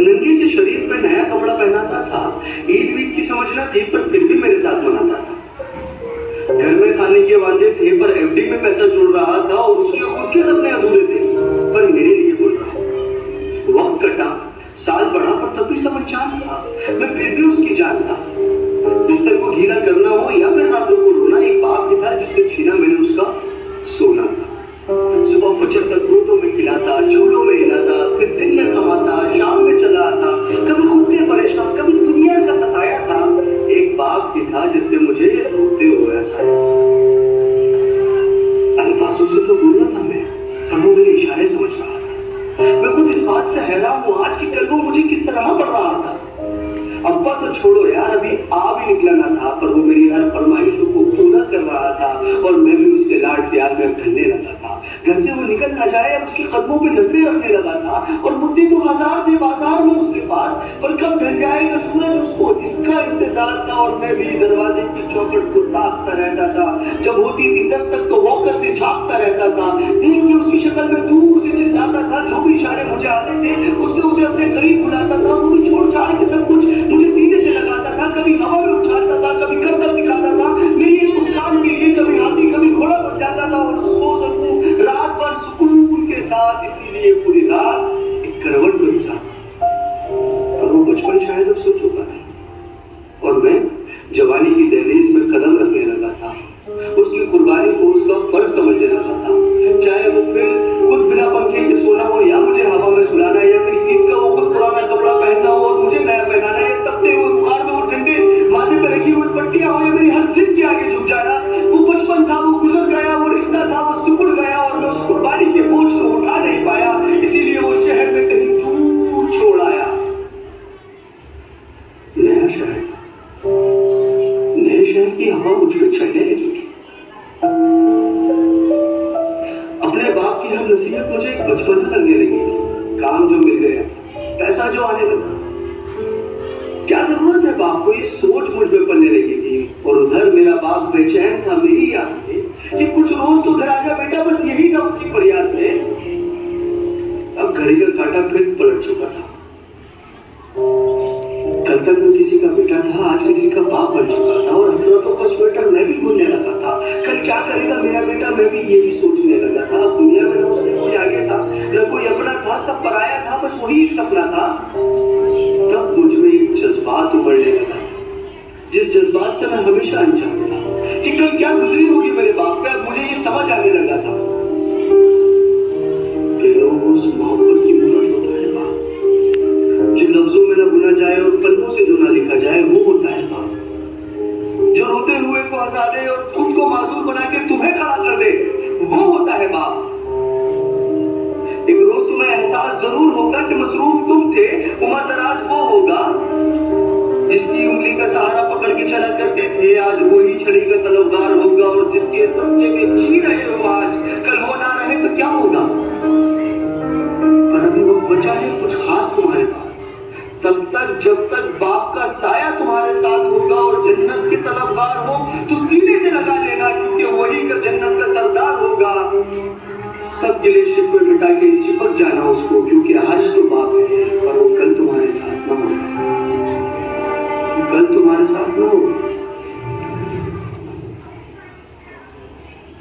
नंगे से शरीर पे नया कपड़ा पहनाता था, ईद वीद की समझना थी पर फिर भी मेरे साथ मनाता था। घर में खाने के वादे थे पर एफडी में पैसा जोड़ रहा था और उसके खुद के सपने अधूरे थे पर मेरे लिए बोल रहा। वक्त कटा, साल बढ़ा पर तब भी सब अनजान था, मैं फिर भी उसकी जान था। बिस्तर को गीला करना हो या फिर रातों को रोना, एक बाप ही था जिससे छीना मैंने उसका सोना था। सुबह फजर तक दूधों में खिलाता, चूल्हों में हिलाता, फिर दिन में कमाता, शाम में चला आता, कभी खुद से परेशान, कभी दुनिया का सताया था। एक बाप ही था जिससे मुझे रोते हुए हंसाया। अल्फाजों से तो बोलना था मैं, पर वो मेरे इशारे समझ रहा था। मैं खुद इस बात से हैरान हूँ आज कि कल वो मुझे किस तरह पढ़ रहा था। अब्बा तो छोड़ो यार, अभी आ भी निकला ना था पर वो मेरी हर फरमाइशों को पूरा कर रहा था और मैं भी उसके लाड प्यार में ढलने लगा था। घर से वो निकल ना जाए और उसके कदमों पे नजरें रखने लगा था और मुद्दे तो हजार थे बाजार में उसके पास, पर कब ढल जाएगा सूरज उसको इसका इंतजार था। और मैं भी दरवाजे की चौखट को ताकता रहता था, जब होती थी दस्तक तो वॉकर से झांकता रहता था। देख के उसकी शक्ल में दूर से चिल्लाता था, जो भी इशारे मुझे आते थे उससे उसे अपने करीब बुलाता था। वो भी छोड़ छाड़ के सब कुछ मुझे सीने से लगाता था, कभी हवा में उछालता था, कभी करतब दिखाता था मेरी एक मुस्कान के लिए, कभी हाथी कभी घोड़ा बन जाता था और सो सकूं रात भर सुकून के साथ। इसीलिए पूरी रात एक करवट में गुजारा। और वो बचपन शायद अब सो चुका था और मैं जवानी की दहलीज में कदम रखने लगा था। उसकी कुर्बानी को उसका फर्ज समझने लगा था, चाहे वो फिर खुद बिना पंखे के सोना हो या मुझे हवा में सुलाना या फिर ईद का वो खुद पुराना कपड़ा पहनना हो और मुझे नया पहनाना या तपते हुए बुखार में वो ठंडे माथे पर रखी हुई पट्टियां हो या मेरी हर जिद के आगे झुक जाना। वो बचपन था, वो गुजर गया, वो रिश्ता था, वो सिकुड़ गया और मैं उस कुर्बानी के बोझ को उठा नहीं पाया। इसीलिए वो शहर में कहीं दूर छोड़ आया। नया शहर, नए शहर की हवा मुझ पर चढ़ने लगी। अपने बाप की हर नसीहत मुझे एक बचपन में लगने लगी। काम जो मिल गया, पैसा जो आने लगा, क्या जरूरत है बाप को, ये सोच मुझ में पड़ने लगी थी। और उधर मेरा बाप बेचैन था, मेरी याद थी कि कुछ रोज तो घर आजा बेटा, बस यही था उसकी फरियाद में। अब घड़ी का कांटा फिर पलट चुका था। कल तक मैं किसी का बेटा था, आज किसी का बाप बन चुका था और हसरतों का स्वेटर मैं भी बुनने लगा था। कल क्या करेगा मेरा बेटा, मैं भी यही सोचने लगा था। अब दुनिया में न उससे कोई आगे था, न कोई अपना था, सब पराया था, बस वही सपना था। तब मुझ में एक जज्बात उमड़ने लगा, जिस जज्बात से मैं हमेशा अनजान था कि कल क्या गुजरी होगी मेरे बाप पे। अब मुझे ये समझ आने लगा था कि उस मोहब्बत की मूरत होता है बाप, जो लफ्जों में न बुना जाए और पन्नों से जो ना लिखा जाए, वो होता है बाप। जो रोते हुए को हंसा दे और खुद को मासूम बना के तुम्हें खड़ा कर दे, वो होता है बाप। एक रोज तुम्हें एहसास जरूर होगा कि मसरूफ तुम थे, उम्र दराज वो होगा जिसकी उंगली का सहारा पकड़ के चला करते थे, आज वही छड़ी का तलवार होगा। और जिसके सपने में जी रहे हो आज, कल वो ना रहे तो क्या होगा। पर अभी वो बचा है कुछ खास तुम्हारे पास, तब तक जब तक बाप का साया तुम्हारे साथ होगा और जन्नत के तलबगार हो तो सीने से लगा लेना, क्योंकि वही का जन्नत का सरदार होगा। सब गिले शिकवे मिटा के चिपक जाना उसको, क्योंकि आज तो बाप है पर वो कल तुम्हारे साथ ना हो, कल तुम्हारे साथ ना हो।